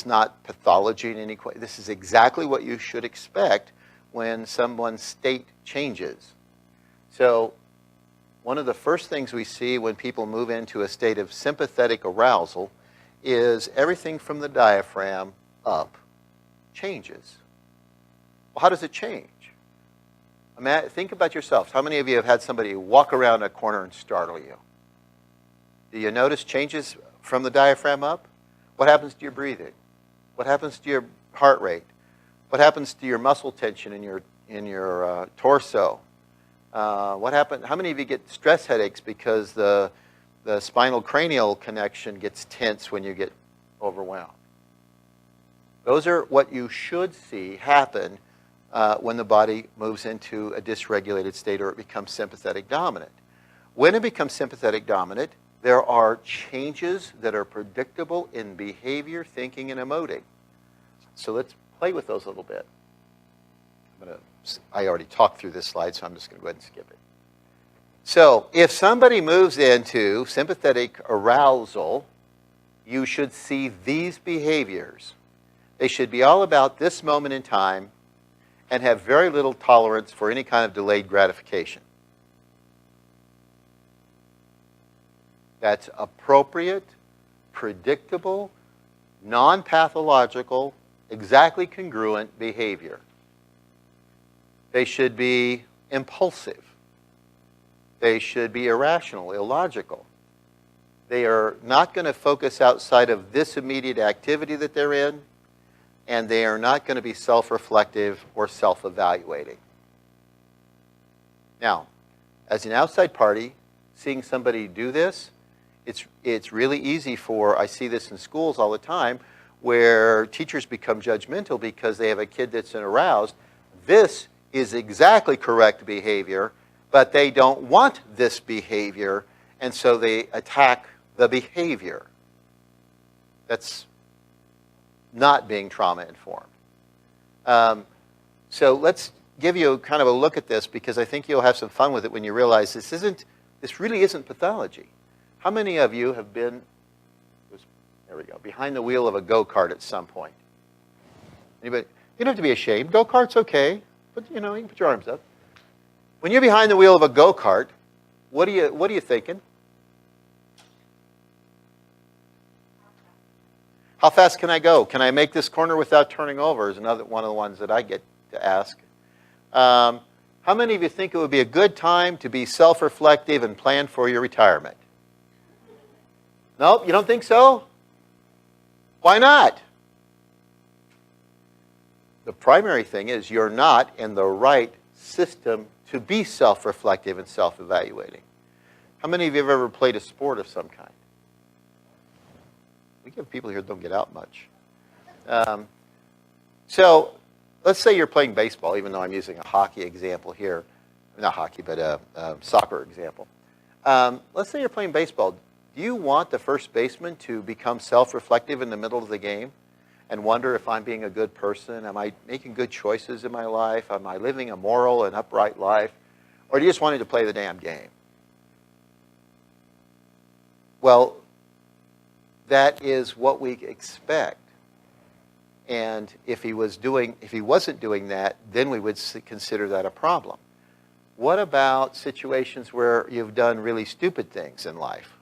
It's not pathology in any way. This is exactly what you should expect when someone's state changes. So one of the first things we see when people move into a state of sympathetic arousal is everything from the diaphragm up changes. Well, how does it change? Think about yourselves. How many of you have had somebody walk around a corner and startle you? Do you notice changes from the diaphragm up? What happens to your breathing? What happens to your heart rate? What happens to your muscle tension in your torso? What happens? How many of you get stress headaches because the spinal cranial connection gets tense when you get overwhelmed? Those are what you should see happen when the body moves into a dysregulated state or it becomes sympathetic dominant. When it becomes sympathetic dominant, there are changes that are predictable in behavior, thinking, and emoting. So let's play with those a little bit. I already talked through this slide, so I'm just going to go ahead and skip it. So if somebody moves into sympathetic arousal, you should see these behaviors. They should be all about this moment in time and have very little tolerance for any kind of delayed gratification. That's appropriate, predictable, non-pathological, exactly congruent behavior. They should be impulsive. They should be irrational, illogical. They are not going to focus outside of this immediate activity that they're in, and they are not going to be self-reflective or self-evaluating. Now, as an outside party, seeing somebody do this, it's really easy for, I see this in schools all the time, where teachers become judgmental because they have a kid that's aroused. This is exactly correct behavior, but they don't want this behavior, and so they attack the behavior. That's not being trauma-informed. So let's give you kind of a look at this, because I think you'll have some fun with it when you realize this really isn't pathology. How many of you have been, there we go, behind the wheel of a go-kart at some point? Anybody? You don't have to be ashamed. Go-kart's okay, but you can put your arms up. When you're behind the wheel of a go-kart, what are you thinking? How fast can I go? Can I make this corner without turning over? Is another one of the ones that I get to ask. How many of you think it would be a good time to be self-reflective and plan for your retirement? Nope, you don't think so? Why not? The primary thing is you're not in the right system to be self-reflective and self-evaluating. How many of you have ever played a sport of some kind? We have people here that don't get out much. So let's say you're playing baseball, even though I'm using a hockey example here. Not hockey, but a soccer example. Let's say you're playing baseball. Do you want the first baseman to become self-reflective in the middle of the game and wonder if I'm being a good person? Am I making good choices in my life? Am I living a moral and upright life? Or do you just want him to play the damn game? Well, that is what we expect. And if he wasn't doing that, then we would consider that a problem. What about situations where you've done really stupid things in life?